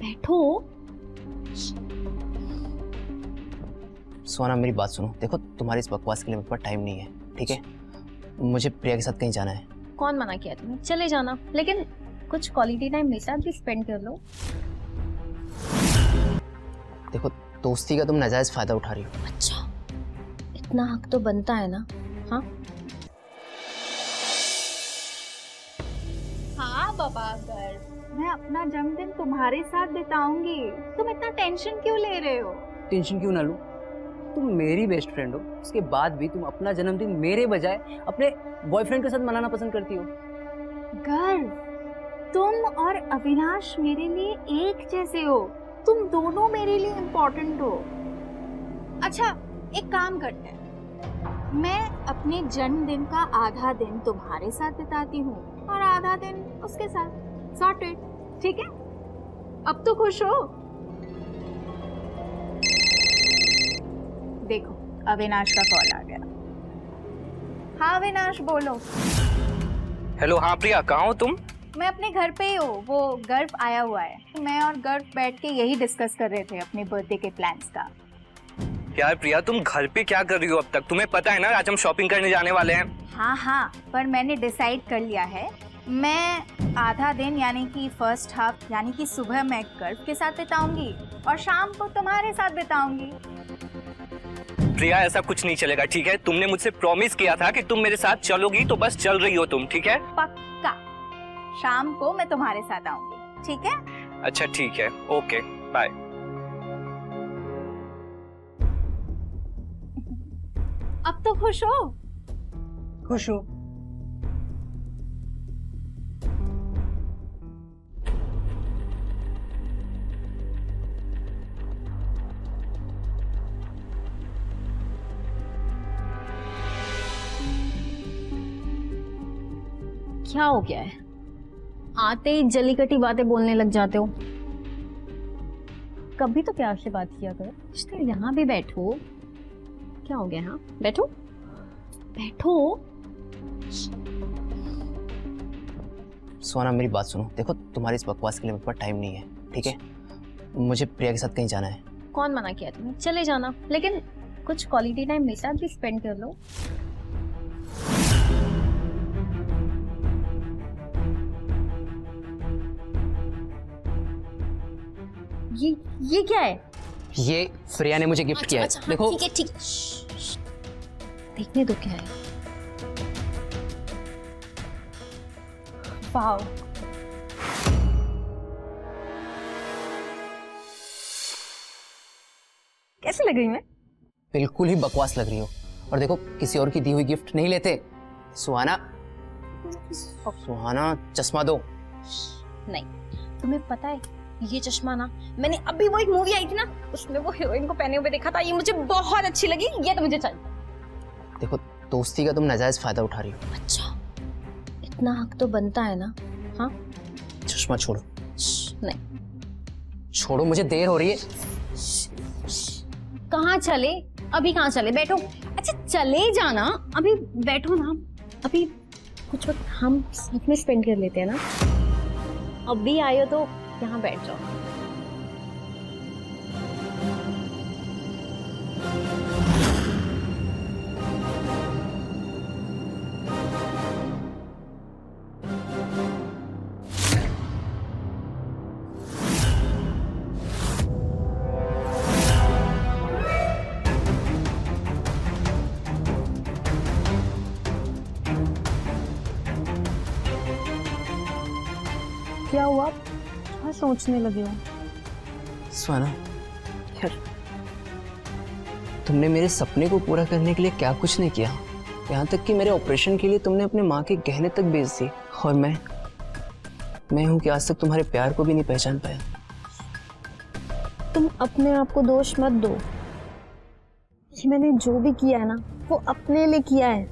बैठो। सोना मेरी बात सुनो, देखो तुम्हारी इस बकवास के लिए मेरे पास टाइम नहीं है, ठीक है? मुझे प्रिया के साथ कहीं जाना है। कौन मना किया तुम्हें? चले जाना, लेकिन कुछ क्वालिटी टाइम मेरे साथ भी स्पेंड कर लो। देखो दोस्ती का तुम नाजायज फायदा उठा रही हो। अच्छा, इतना हक तो बनता है ना? हाँ हाँ बाबा, अगर मैं अपना जन्मदिन तुम्हारे साथ बिताऊंगी, तुम इतना टेंशन क्यों ले रहे हो? टेंशन क्यों ना लूं? तुम मेरी बेस्ट फ्रेंड हो, उसके बाद भी तुम अपना जन्मदिन मेरे बजाय अपने बॉयफ्रेंड के साथ मनाना पसंद करती हो। गर्व, तुम और अविनाश मेरे लिए एक जैसे हो, तुम दोनों मेरे लिए इम्पोर्टेंट हो। अच्छा, एक काम करते हैं, मैं अपने जन्मदिन का आधा दिन तुम्हारे साथ बिताती हूँ और आधा दिन उसके साथ। सॉर्टेड, ठीक है? अब तो खुश हो? देखो, अविनाश का कॉल आ गया। हाँ अविनाश, बोलो। हेलो, हाँ प्रिया, कहाँ हो तुम? मैं अपने घर पे ही हूँ, वो गर्व आया हुआ है। मैं और गर्व बैठ के यही डिस्कस कर रहे थे अपने बर्थडे के प्लान्स का। यार प्रिया, तुम घर पे क्या कर रही हो अब तक? तुम्हें पता है ना आज हम शॉपिंग करने जाने वाले हैं। हाँ हाँ, पर मैंने डिसाइड कर लिया है, मैं आधा दिन यानी कि फर्स्ट हाफ यानी कि सुबह मैं गर्व के साथ बिताऊंगी और शाम को तुम्हारे साथ बिताऊंगी। प्रिया, ऐसा कुछ नहीं चलेगा, ठीक है? तुमने मुझसे प्रॉमिस किया था कि तुम मेरे साथ चलोगी, तो बस चल रही हो तुम, ठीक है? पक्का, शाम को मैं तुम्हारे साथ आऊंगी, ठीक है? अच्छा ठीक है, ओके बाय। अब तो खुश हो? खुश हो? क्या हो गया है? आते ही जलीकटी बातें बोलने लग जाते हो। कभी तो प्यार से बात किया करो। इसलिए यहाँ भी बैठो। क्या हो गया? हाँ बैठो बैठो। सोना मेरी बात सुनो, देखो तुम्हारी इस बकवास के लिए मेरे पास टाइम नहीं है, ठीक है? मुझे प्रिया के साथ कहीं जाना है। कौन मना किया तुम्हें? चले जाना, लेकिन कुछ क्वालिटी टाइम मेरे साथ भी स्पेंड कर लो। ये क्या है? ये प्रिया ने मुझे गिफ्ट किया है। हाँ, देखो ठीक है ठीक। देखने दो क्या है। वाओ, कैसे लग रही मैं? बिल्कुल ही बकवास लग रही हो। और देखो, किसी और की दी हुई गिफ्ट नहीं लेते। सुहाना, सुहाना चश्मा दो। नहीं, तुम्हें पता है ये चश्मा ना, मैंने अभी वो एक मूवी आई थी ना, उसमें वो हीरोइन को पहने हुए देखा था। ये मुझे बहुत अच्छी लगी, ये तो मुझे चाहिए। देखो दोस्ती का तुम नाजायज फायदा उठा रही हो। अच्छा, इतना हक तो बनता है ना? हाँ चश्मा छोड़ो। नहीं, छोड़ो, मुझे देर हो रही है। कहाँ चले? अभी कहाँ चले? बैठो। अच्छा चले जाना, अभी बैठो ना। अभी कुछ वक्त हम साथ में स्पेंड कर लेते हैं ना। अभी आए हो तो यहाँ बैठ जाओ। क्या हुआ? क्या सोचने लगे हो? सुहाना यार, तुमने मेरे सपने को पूरा करने के लिए क्या कुछ नहीं किया। यहाँ तक कि मेरे ऑपरेशन के लिए तुमने अपने माँ के गहने तक बेच दिए। और मैं हूँ कि आज तक तुम्हारे प्यार को भी नहीं पहचान पाया। तुम अपने आप को दोष मत दो। ये मैंने जो भी किया है ना, वो अपने लिए किया है,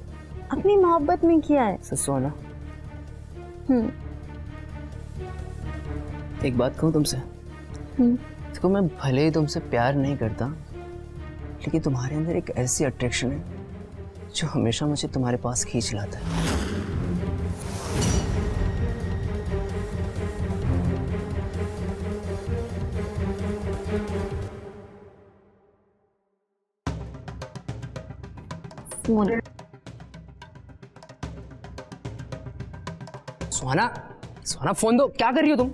अपनी मोहब्बत में किया है। सच सुहाना, एक बात कहूँ तुमसे। देखो, मैं भले ही तुमसे प्यार नहीं करता, लेकिन तुम्हारे अंदर एक ऐसी अट्रैक्शन है जो हमेशा मुझे तुम्हारे पास खींच लाता है। फोन। सुहाना, सुहाना फोन दो। क्या कर रही हो तुम?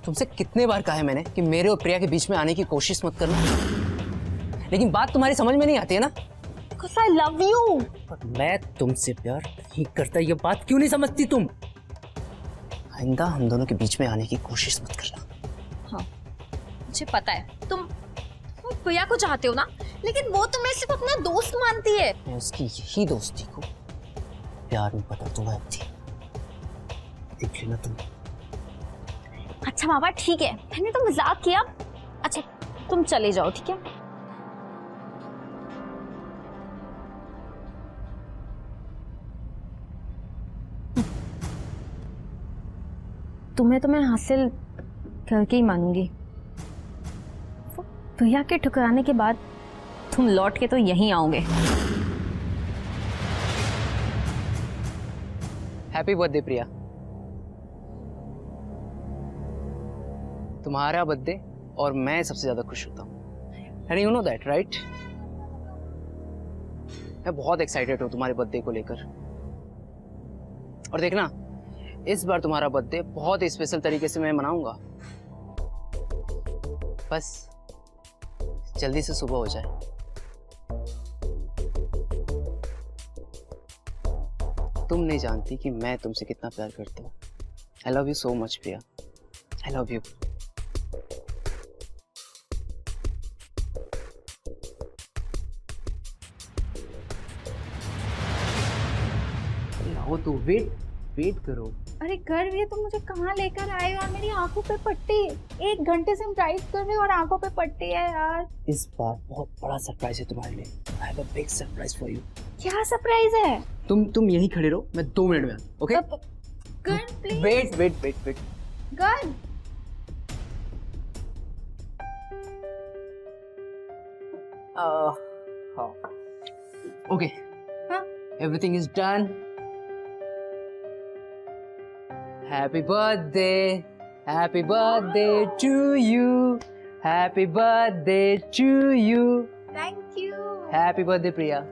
तुमसे कितने बार कहा है मैंने कि मेरे और प्रिया के बीच में आने की कोशिश मत करना, लेकिन बात तुम्हारी समझ में नहीं आती है ना। Because I love you. पर मैं तुमसे प्यार नहीं करता, ये बात क्यों नहीं समझती तुम? आइंदा हम दोनों के बीच में आने की कोशिश मत करना। हाँ, मुझे पता है तुम प्रिया को चाहते हो ना, लेकिन वो तुम्हें सिर्फ अपना दोस्त मानती है। मैं उसकी यही दोस्ती को प्यार में बदल दूंगा। देख लेना तुम। अच्छा बाबा ठीक है, मैंने तो मजाक किया। अच्छा तुम चले जाओ, ठीक है? तुम्हें तो मैं हासिल करके ही मानूंगी। भैया के ठुकराने के बाद तुम लौट के तो यहीं आओगे। हैप्पी बर्थडे प्रिया। तुम्हारा बर्थडे और मैं सबसे ज्यादा खुश होता हूँ, and you know that right? मैं बहुत एक्साइटेड हूँ तुम्हारे बर्थडे को लेकर। और देखना, इस बार तुम्हारा बर्थडे बहुत ही स्पेशल तरीके से मैं मनाऊंगा। बस जल्दी से सुबह हो जाए। तुम नहीं जानती कि मैं तुमसे कितना प्यार करता हूँ। I love you so much Priya, I love you. तो वेट करो। अरे गर्व, ये तुम मुझे कहाँ लेकर आए हो? और मेरी आंखों पे पट्टी। 1 घंटे से हम ड्राइव कर रहे हो और आंखों पे पट्टी है यार। इस बार बहुत बड़ा सरप्राइज है तुम्हारे लिए। I have a big surprise for you. क्या सरप्राइज है? तुम यहीं खड़े रहो, मैं 2 मिनट में आता हूं, okay? Garv please. Wait. Garv, okay, हाँ? Everything is done. Happy birthday to you, happy birthday to you, thank you. Happy birthday Priya.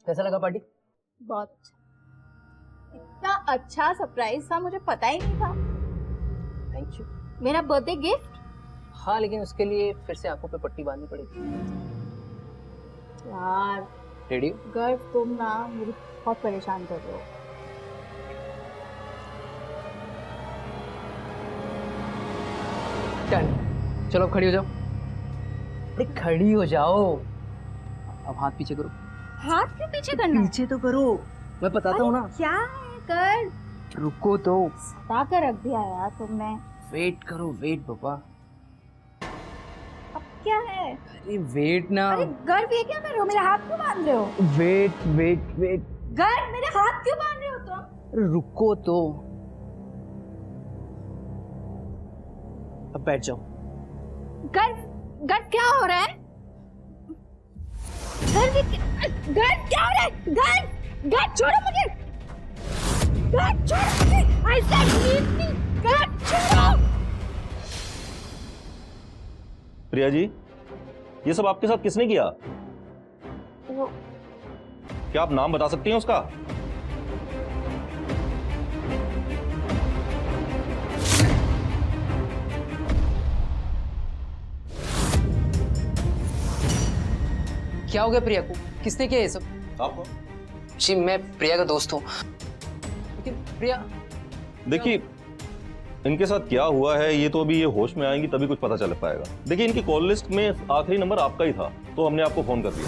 कैसा लगा पार्टी? बहुत अच्छा। इतना अच्छा सरप्राइज था, मुझे पता ही नहीं था। Thank you. मेरा बर्थडे गिफ्ट? हाँ, लेकिन उसके लिए फिर से आंखों पे पट्टी बांधनी पड़ेगी। यार रेडी? गर्व, तुम ना मुझे बहुत परेशान कर रहे हो। डन। चलो अब खड़ी हो जाओ। अरे खड़ी हो जाओ। अब हाथ पीछे करो। हाथ क्यों पीछे करना है? पीछे तो करो, मैं बताता हूँ ना। क्या है कर? रुको तो। सता कर रख दिया यार तुमने। वेट करो, वेट पापा। अब क्या है? अरे वेट ना। अरे गर्व, ये क्या कर रहे हो? मेरे हाथ क्यों बांध रहे हो? वेट। गर्व, मेरे हाथ क्यों बांध रहे हो तुम? अरे रुको तो। अब बैठ जाओ। गर्व क्या हो रहा है? गर्व क्या हो रहा है? गर्व छोड़ो मुझे। गर्व छोड़ो मुझे। I said leave me. गर्व छोड़ो। प्रिया जी, ये सब आपके साथ किसने किया? क्या आप नाम बता सकती हैं उसका? क्या हो गया प्रिया को? किसने किया ये सब? आपको? जी मैं प्रिया का दोस्त हूँ, लेकिन प्रिया। देखिए, इनके साथ क्या हुआ है ये तो अभी ये होश में आएंगी तभी कुछ पता चल पाएगा। देखिए, इनकी कॉल लिस्ट में आखिरी नंबर आपका ही था, तो हमने आपको फोन कर दिया।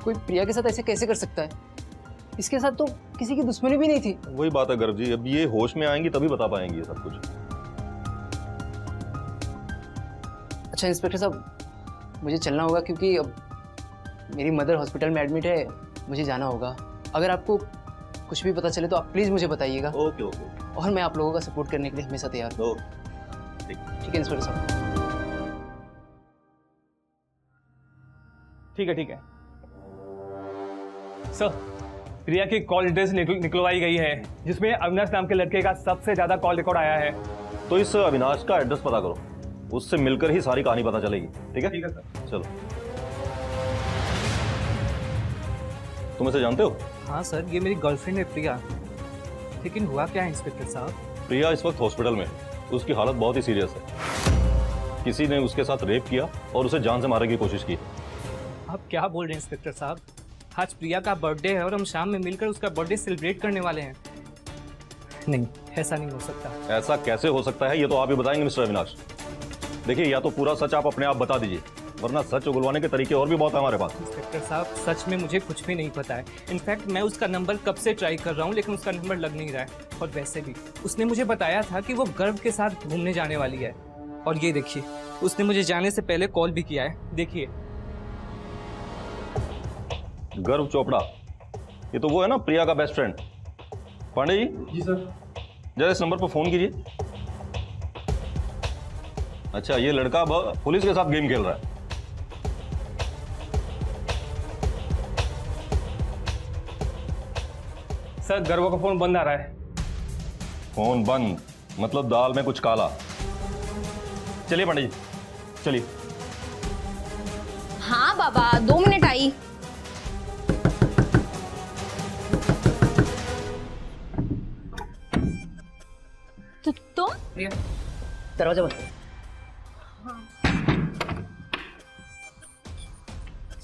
कोई प्रिया के साथ ऐसे कैसे कर सकता है? इसके साथ तो किसी की दुश्मनी भी नहीं थी। वही बात है गर्व जी, अब ये होश में आएंगी तभी बता पाएंगी ये सब कुछ। अच्छा इंस्पेक्टर साहब, मुझे चलना होगा क्योंकि अब मेरी मदर हॉस्पिटल में एडमिट है, मुझे जाना होगा। अगर आपको कुछ भी पता चले तो आप प्लीज़ मुझे बताइएगा। ओके ओके और मैं आप लोगों का सपोर्ट करने के लिए हमेशा तैयार हूँ। ठीक है इंस्पेक्टर साहब। ठीक है सर, प्रिया की कॉल डिटेल्स निकलवाई गई है जिसमें अविनाश नाम के लड़के का सबसे ज्यादा कॉल रिकॉर्ड आया है। तो इस अविनाश का एड्रेस पता करो, उससे मिलकर ही सारी कहानी पता चलेगी। ठीक है सर। चलो। तुम इसे जानते हो? हाँ सर, ये मेरी गर्लफ्रेंड है प्रिया। लेकिन हुआ क्या है इंस्पेक्टर साहब? प्रिया इस वक्त हॉस्पिटल में है, उसकी हालत बहुत ही सीरियस है। किसी ने उसके साथ रेप किया और उसे जान से मारने की कोशिश की। आप क्या बोल रहे हैं इंस्पेक्टर साहब? आज प्रिया का बर्थडे है और हम शाम में मिलकर उसका बर्थडे सेलिब्रेट करने वाले हैं। नहीं, ऐसा नहीं हो सकता। ऐसा कैसे हो सकता है, ये तो आप ही बताएंगे मिस्टर अविनाश। देखिए, या तो पूरा सच आप अपने आप बता दीजिए, वरना सच उगलवाने के तरीके और भी बहुत है हमारे पास। इंस्पेक्टर साहब, सच में मुझे कुछ भी नहीं पता है। इनफैक्ट मैं उसका नंबर कब से ट्राई कर रहा हूँ लेकिन उसका नंबर लग नहीं रहा है। और वैसे भी उसने मुझे बताया था कि वो गर्व के साथ घूमने जाने वाली है। और ये देखिए, उसने मुझे जाने से पहले कॉल भी किया है। देखिए। गर्व चोपड़ा, ये तो वो है ना प्रिया का बेस्ट फ्रेंड। पांडे जी। जी सर। जरा इस नंबर पर फोन कीजिए। अच्छा, ये लड़का अब पुलिस के साथ गेम खेल रहा है। सर, गर्व का फोन बंद आ रहा है। फोन बंद मतलब दाल में कुछ काला। चलिए पांडे जी, चलिए। हाँ बाबा, 2 मिनट आई। तो तुम दरवाजा बंद।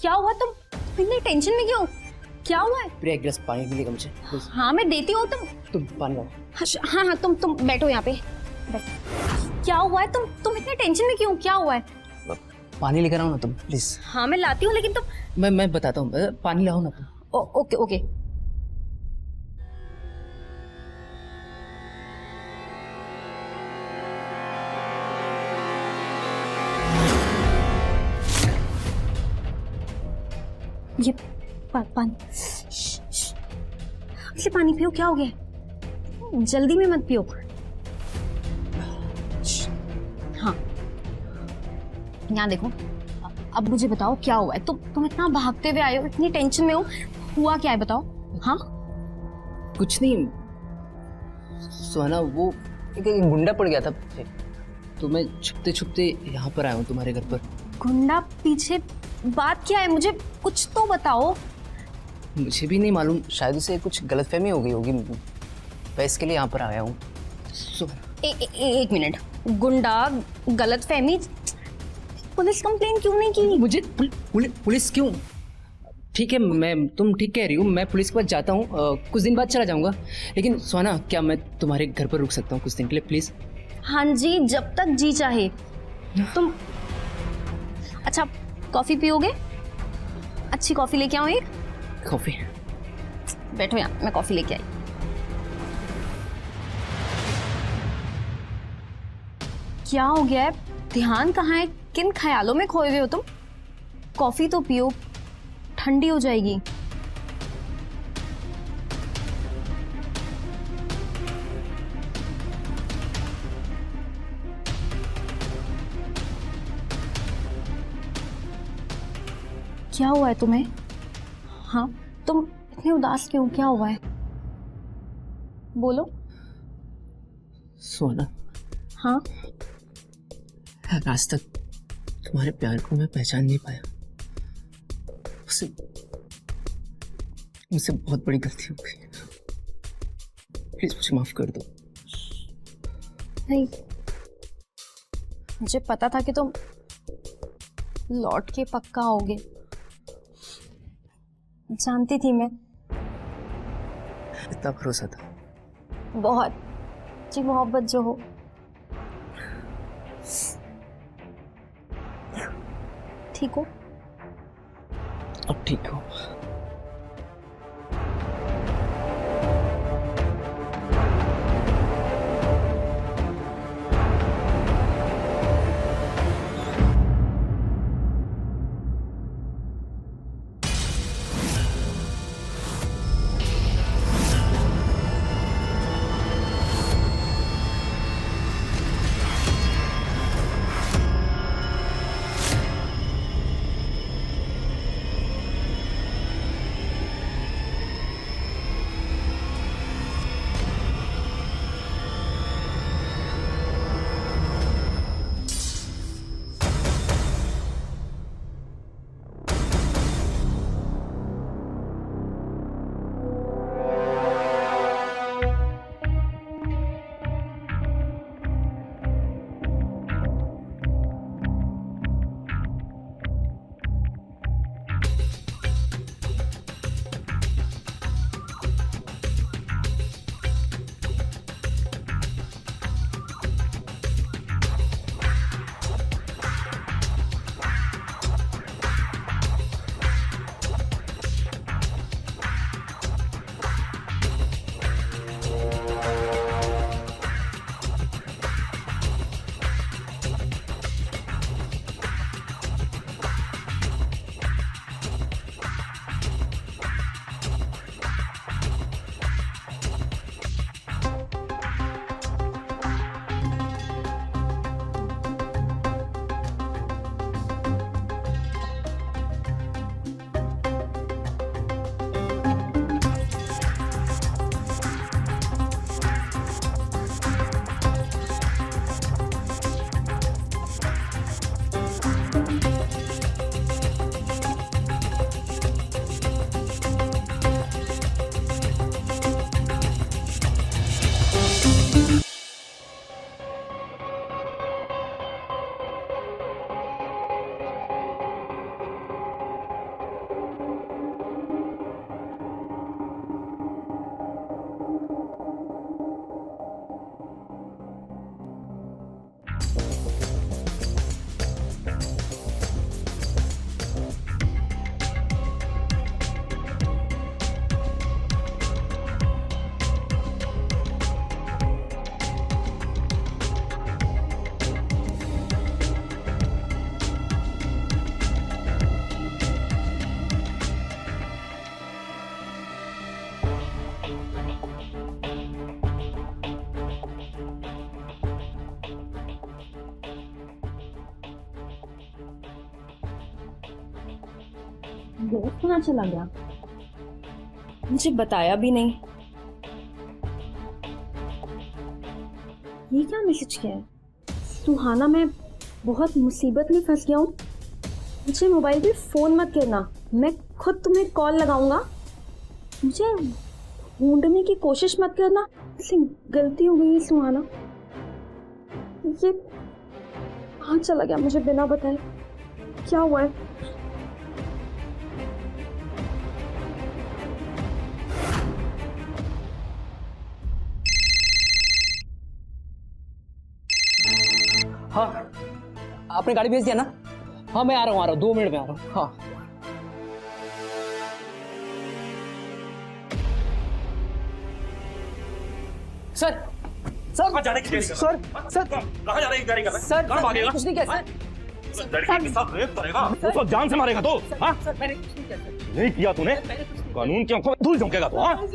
क्या हुआ? तुम इतनी टेंशन में क्यों? क्या हुआ है? प्रिया एक गिलास पानी मिलेगा मुझे प्लीज? हाँ मैं देती हूँ। तुम पानी लाओ। हाँ हाँ, तुम बैठो यहाँ पे। क्या हुआ है? तुम इतने टेंशन में क्यों? क्या हुआ है? पानी लेकर आओ ना तुम प्लीज। हाँ मैं लाती हूँ, लेकिन तुम। मैं बताता हूँ, पानी लाओ ना तुम। Okay okay. ये पानी। इसे पानी पियो। क्या हो गया? जल्दी में मत पियो। हाँ, यहाँ देखो। अब मुझे बताओ क्या हुआ है? तुम इतना भागते हुए आए हो, इतनी टेंशन में हो। हुआ क्या है बताओ। हाँ कुछ नहीं सोना, वो एक गुंडा पड़ गया था, तो मैं छुपते छुपते यहाँ पर आया हूँ तुम्हारे घर पर। गुंडा पीछे? बात क्या है? मुझे कुछ तो बताओ। मुझे भी नहीं मालूम, शायद उसे कुछ गलतफहमी हो गई होगी। मैं इसके लिए यहाँ पर आया हूँ। एक मिनट। गुंडा, गलतफहमी, पुलिस कंप्लेन क्यों नहीं की? मुझे पुलिस क्यों? ठीक है, तुम ठीक कह रही हो, मैं पुलिस के पास जाता हूँ, कुछ दिन बाद चला जाऊँगा। लेकिन सोना, क्या मैं तुम्हारे घर पर रुक सकता हूँ कुछ दिन के लिए प्लीज? हाँ जी, जब तक जी चाहे। तुम अच्छा कॉफी पियोगे? अच्छी कॉफी लेके आऊँ एक? कॉफी? बैठो यहाँ, मैं कॉफी लेके आई। क्या हो गया है? ध्यान कहाँ है? किन ख्यालों में खोए हुए हो तुम? कॉफी तो पियो, ठंडी हो जाएगी। क्या हुआ है तुम्हें? हाँ, तुम इतने उदास क्यों? क्या हुआ है? बोलो। सोना, हाँ आज तक तुम्हारे प्यार को मैं पहचान नहीं पाया। मुझसे बहुत बड़ी गलती हो गई, प्लीज मुझे माफ कर दो। नहीं, मुझे पता था कि तुम लौट के पक्का आओगे। जानती थी मैं। इतना भरोसा था। बहुत जी, मोहब्बत जो हो। ठीक हो? अब ठीक हो। दोस्त कहाँ चला गया? मुझे बताया भी नहीं। ये क्या मैसेज किया है? सुहाना, मैं बहुत मुसीबत में फंस गया हूँ, मुझे मोबाइल पे फोन मत करना, मैं खुद तुम्हें कॉल लगाऊंगा, मुझे ढूंढने की कोशिश मत करना, मुझसे गलती हो गई है सुहाना। ये कहाँ चला गया मुझे बिना बताए? क्या हुआ है? हाँ, आपने गाड़ी भेज दिया ना? हाँ, मैं आ रहा हूँ, 2 मिनट में आ रहा हूँ। हाँ। सर, सर, कहाँ जा रहे हैं? सर, सर, कहाँ जा रहे हैं गाड़ी का? सर, कहाँ भागेगा? कुछ नहीं किया सर। लड़की के साथ रेप करेगा? उसको जान से मारेगा तो? हाँ? सर, मैंने कुछ नहीं किया सर। नहीं किया तूने? कानून की आंखों में धूल झोंकेगा तो? हाँ?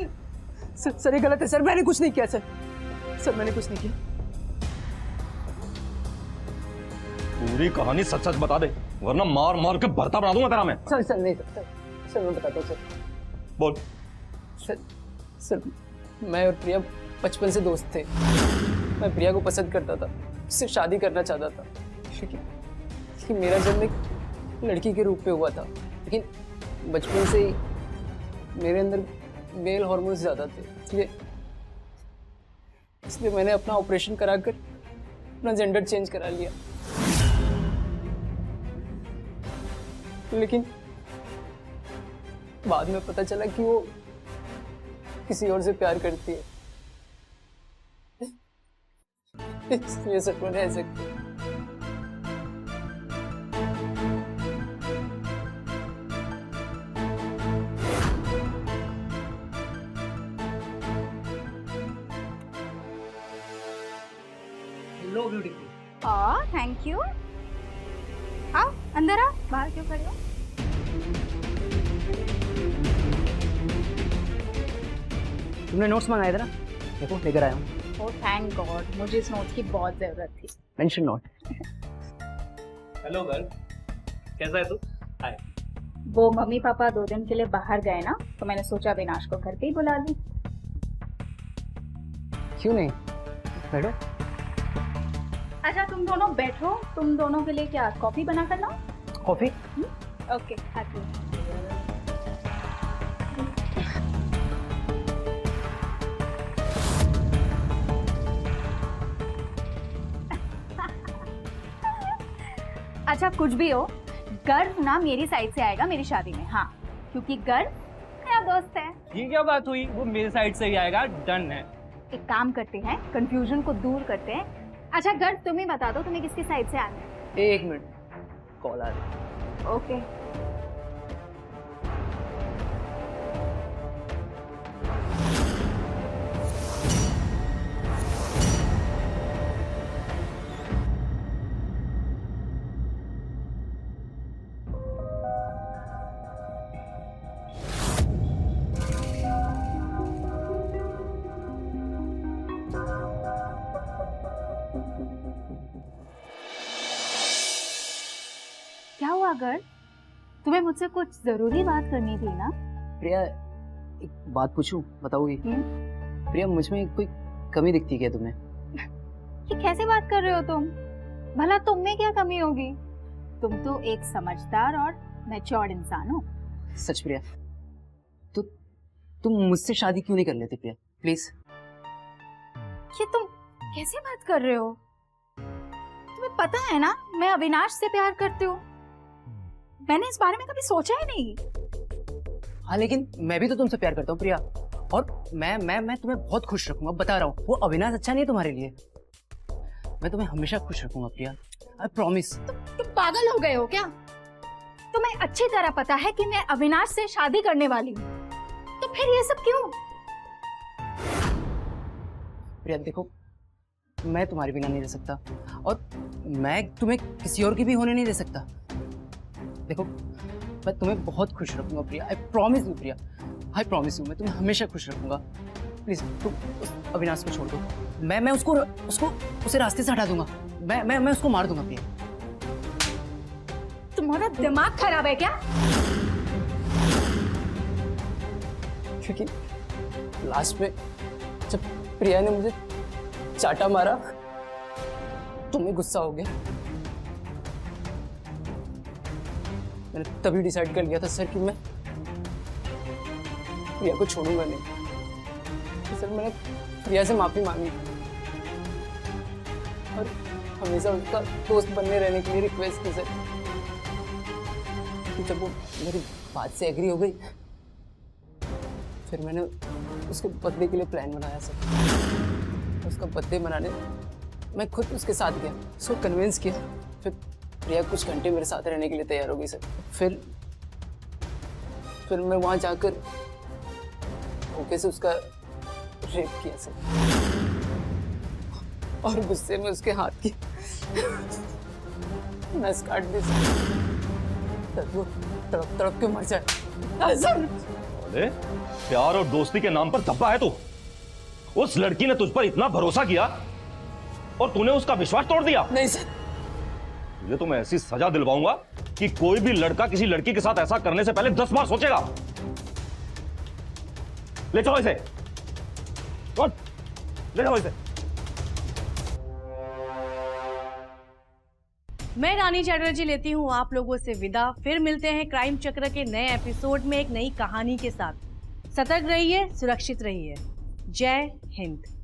सर, ये गलत है सर, मैंने कुछ नहीं किया सर। सर, मैंने कुछ नहीं किया। पूरी कहानी सच सच बता दे, वरना मार मार के भरता बना दूंगा तेरा मैं। सर, नहीं सर, मैं बताता हूँ सर। बोल। सर, मैं और प्रिया बचपन से दोस्त थे। मैं प्रिया को पसंद करता था, उससे शादी करना चाहता था, लेकिन मेरा जन्म एक लड़की के रूप में हुआ था। लेकिन बचपन से ही मेरे अंदर मेल हार्मोन्स ज़्यादा थे, इसलिए मैंने अपना ऑपरेशन कराकर अपना जेंडर चेंज करा लिया। लेकिन बाद में पता चला कि वो किसी और से प्यार करती है, इसलिए सर मैंने ऐसे किया। Hello beautiful. Thank you. आओ अंदर आओ, बाहर क्यों खड़े हो? तुमने नोट्स मंगाए थे ना, देखो लेकर आया हूँ। ओह थैंक गॉड, मुझे इस नोट्स की बहुत जरूरत थी। Mention note. हेलो गर्ल, कैसा है तू? हाय। वो मम्मी पापा 2 दिन के लिए बाहर गए ना, तो मैंने सोचा अविनाश को घर पे ही बुला लूं। क्यों नहीं, बैठो। अच्छा तुम दोनों बैठो, तुम दोनों के लिए क्या कॉफी बना कर लाऊं? कॉफी? ओके आती हूँ। अच्छा कुछ भी हो, गर्व ना मेरी साइड से आएगा मेरी शादी में। हाँ, क्योंकि गर्व मेरा दोस्त है। ये क्या बात हुई? वो मेरे साइड से ही आएगा, डन है। एक काम करते हैं, कंफ्यूजन को दूर करते हैं। अच्छा गर्व तुम ही बता दो तुम्हें किसकी साइड से आना है? 1 मिनट, कॉल आ रही है। ओके। क्या हुआ गर्व? तुम्हें मुझसे कुछ जरूरी बात करनी थी ना? प्रिया, एक बात पूछूं, बताओगी? प्रिया, मुझ में कोई कमी दिखती है क्या तुम्हें? ये कैसे बात कर रहे हो तुम? भला तुम में क्या कमी होगी? तुम तो एक समझदार और मैच्योर्ड इंसान हो। सच प्रिया, तो तुम मुझसे शादी क्यों नहीं कर लेते प्रिया, प्लीज? ये तुम कैसे बात कर रहे हो? तुम्हें पता है ना मैं अविनाश से प्यार करती हूँ। मैंने इस बारे में कभी सोचा ही नहीं। हाँ, लेकिन मैं भी तो तुमसे प्यार करता हूँ प्रिया, और मैं तुम्हें बहुत खुश रखूंगा, बता रहा हूँ। वो अविनाश अच्छा नहीं है तुम्हारे लिए, मैं तुम्हें हमेशा खुश रखूंगा प्रिया, आई प्रॉमिस। तुम पागल हो गए हो क्या? तुम्हें अच्छी तरह पता है कि मैं अविनाश से शादी करने वाली हूँ, तो फिर ये सब क्यों? प्रिया देखो, मैं तुम्हारे बिना नहीं रह सकता, और मैं तुम्हें किसी और की भी होने नहीं दे सकता। देखो, मैं तुम्हें बहुत खुश रखूंगा Priya, I promise you Priya, I promise you, मैं तुम्हें हमेशा खुश रखूंगा। प्लीज तुम उस अविनाश को छोड़ दो, मैं उसको उसे रास्ते से हटा दूंगा, मैं उसको मार दूंगा प्रिया। तुम्हारा दिमाग खराब है क्या? क्योंकि लास्ट में जब प्रिया ने मुझे चाटा मारा तुम्हें गुस्सा हो गया। मैंने तभी डिसाइड कर लिया था सर कि मैं प्रिया को छोड़ूंगा नहीं। तो सर मैंने प्रिया से माफी मांगी और हमेशा उसका दोस्त बनने रहने के लिए रिक्वेस्ट की सर। तो जब वो मेरी बात से एग्री हो गई फिर मैंने उसके बर्थडे के लिए प्लान बनाया सर। उसका बर्थडे मनाने मैं खुद उसके साथ गया, उसको कन्विंस किया। फिर प्रिया कुछ घंटे मेरे साथ रहने के लिए तैयार हो गई सर। फिर मैं वहां जाकर ओके से उसका रेप किया सर और गुस्से में उसके हाथ की नस काट दी सर। वो तड़प तड़प के मर जाए सर। अरे प्यार और दोस्ती के नाम पर धब्बा है तू। उस लड़की ने तुझ पर इतना भरोसा किया और तूने उसका विश्वास तोड़ दिया। नहीं सर, तुझे तो मैं ऐसी सजा दिलवाऊंगा कि कोई भी लड़का किसी लड़की के साथ ऐसा करने से पहले 10 बार सोचेगा। ले चलो इसे, ले जाओ इसे। मैं रानी चैटर्जी लेती हूँ आप लोगों से विदा। फिर मिलते हैं क्राइम चक्र के नए एपिसोड में एक नई कहानी के साथ। सतर्क रहिए, सुरक्षित रहिए। जय हिंद।